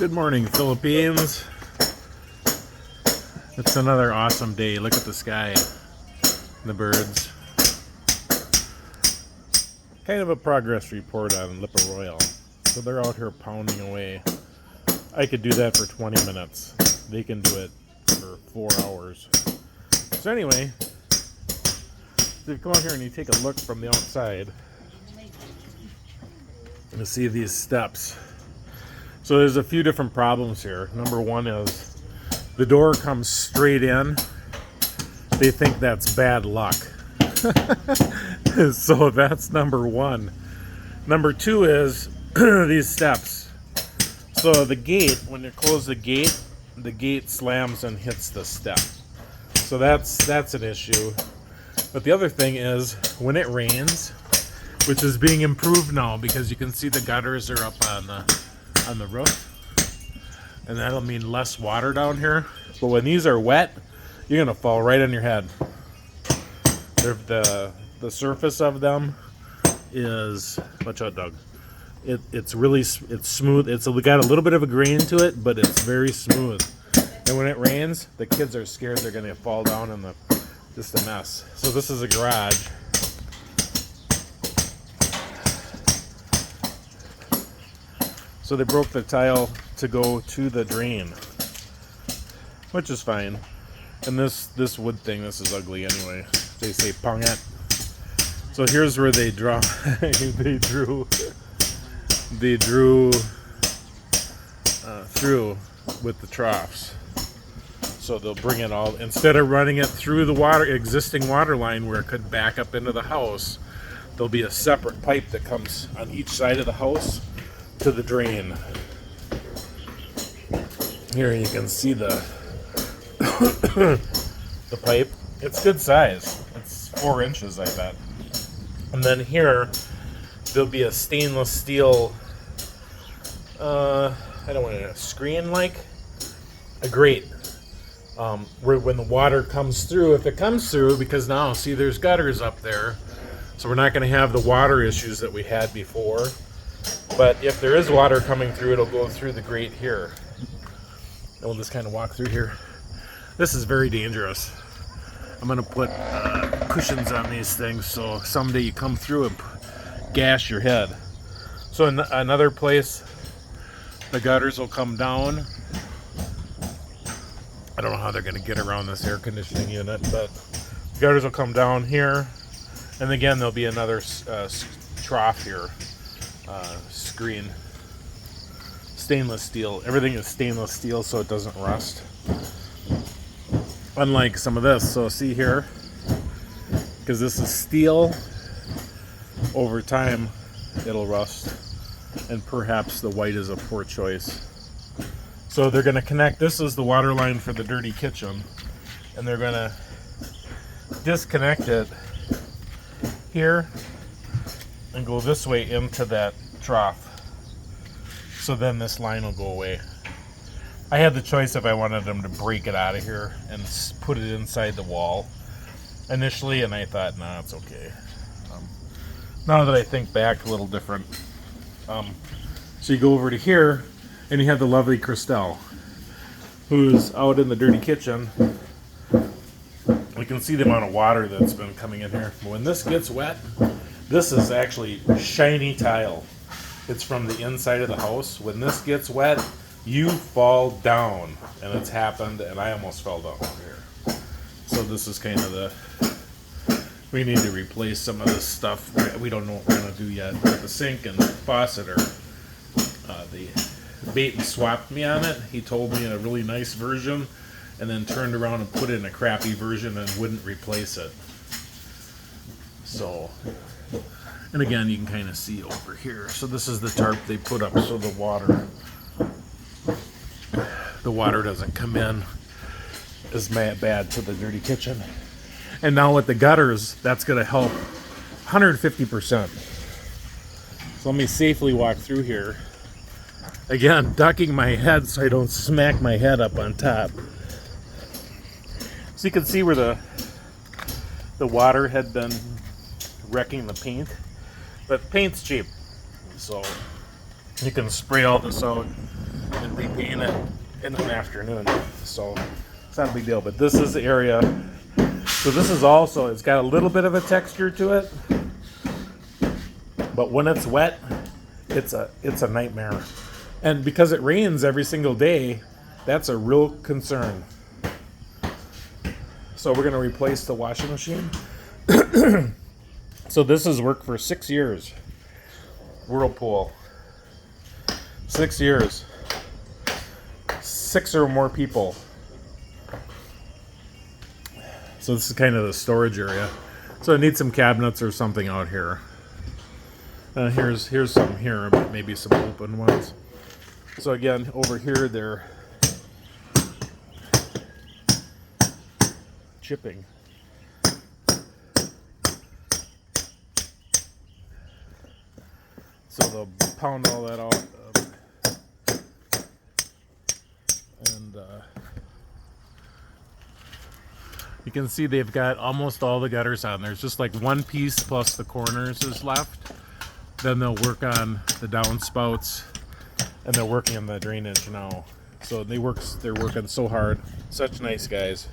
Good morning, Philippines. It's another awesome day. Look at the sky, the birds. Kind of a progress report on Lipa Royale. So they're out here pounding away. I could do that for 20 minutes. They can do it for 4 hours. So anyway, if you come out here and you take a look from the outside, you see these steps. So there's a few different problems here. Number one is the door comes straight in. They think that's bad luck. So that's number one. Number two is these steps. So the gate, when you close the gate slams and hits the step. So that's an issue. But the other thing is when it rains, which is being improved now because you can see the gutters are up on the roof, and that'll mean less water down here. But when these are wet, you're gonna fall right on your head. The surface of them is, watch out, Doug. It's smooth. It's got a little bit of a grain to it, but it's very smooth. And when it rains, the kids are scared they're gonna fall down in just a mess. So this is a garage. So they broke the tile to go to the drain, which is fine. And this wood thing, this is ugly anyway. They say pangat. So here's where they draw. they drew through with the troughs. So they'll bring it all, instead of running it through the existing water line where it could back up into the house, there'll be a separate pipe that comes on each side of the house to the drain. Here you can see the the pipe. It's good size. It's 4 inches, I bet. And then here there'll be a stainless steel I don't want to screen, like a grate, where when the water comes through, if it comes through, because now see there's gutters up there, so we're not going to have the water issues that we had before. But if there is water coming through, it'll go through the grate here. And we'll just kind of walk through here. This is very dangerous. I'm going to put cushions on these things so someday you come through and gash your head. So in another place, the gutters will come down. I don't know how they're going to get around this air conditioning unit, but the gutters will come down here. And again, there'll be another trough here. Screen, stainless steel. Everything is stainless steel so it doesn't rust, unlike some of this. So see here, because this is steel, over time it'll rust, and perhaps the white is a poor choice. So they're going to connect, this is the water line for the dirty kitchen, and they're going to disconnect it here and go this way into that trough. So then this line will go away. I had the choice if I wanted them to break it out of here and put it inside the wall initially, and I thought, nah, it's okay. Now that I think back, a little different. So you go over to here, and you have the lovely Christelle, who's out in the dirty kitchen. You can see the amount of water that's been coming in here. When this gets wet, this is actually shiny tile. It's from the inside of the house. When this gets wet, you fall down. And it's happened, and I almost fell down over here. So this is kind of we need to replace some of this stuff. We don't know what we're going to do yet. But the sink and the faucet are, the bait and swapped me on it. He told me a really nice version, and then turned around and put in a crappy version and wouldn't replace it. So, and again, you can kind of see over here. So this is the tarp they put up so the water doesn't come in as bad to the dirty kitchen. And now with the gutters, that's going to help 150%. So let me safely walk through here. Again, ducking my head so I don't smack my head up on top. So you can see where the water had been wrecking the paint. But paint's cheap, so you can spray all this out and repaint it in an afternoon. So it's not a big deal. But this is the area. So this is also, it's got a little bit of a texture to it. But when it's wet, it's a nightmare. And because it rains every single day, that's a real concern. So we're going to replace the washing machine. So this has worked for 6 years. Whirlpool. 6 years. 6 or more people. So this is kind of the storage area. So I need some cabinets or something out here. Here's some here, but maybe some open ones. So again, over here they're chipping. So they'll pound all that out, and you can see they've got almost all the gutters on. There's just like one piece plus the corners is left. Then they'll work on the downspouts, and they're working on the drainage now. So they're working so hard. Such nice guys.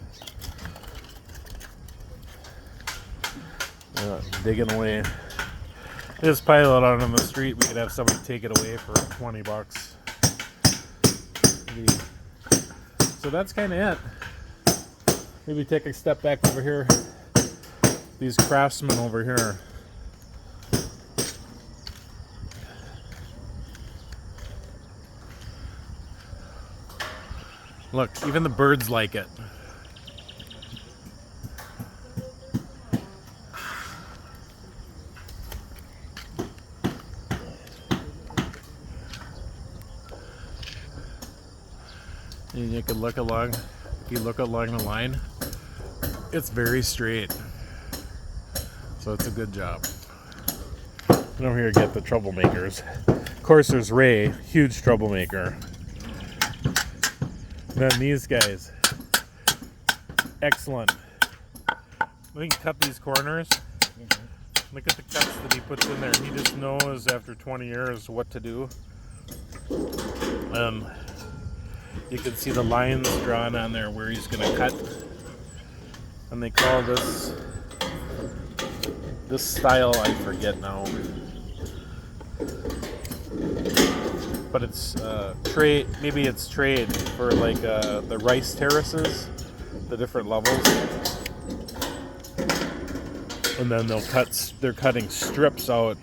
Digging away. Just pile it out on the street. We could have somebody take it away for $20. So that's kind of it. Maybe take a step back over here. These craftsmen over here. Look, even the birds like it. And you can look along, if you look along the line, it's very straight. So it's a good job. And over here get the troublemakers. Of course there's Ray, huge troublemaker. And then these guys, excellent. We can cut these corners. Look at the cuts that he puts in there. He just knows after 20 years what to do. You can see the lines drawn on there where he's going to cut. And they call this style, I forget now. But it's trade, maybe it's trade for like the rice terraces, the different levels. And then they're cutting strips out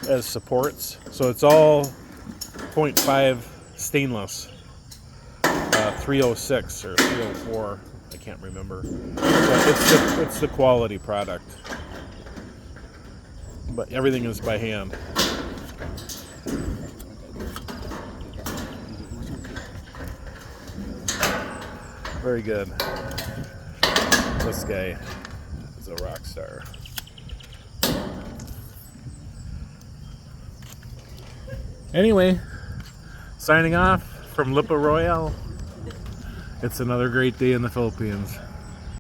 as supports. So it's all 0.5 stainless. 306 or 304, I can't remember. But it's the quality product. But everything is by hand. Very good. This guy is a rock star. Anyway, signing off from Lipa Royale. It's another great day in the Philippines.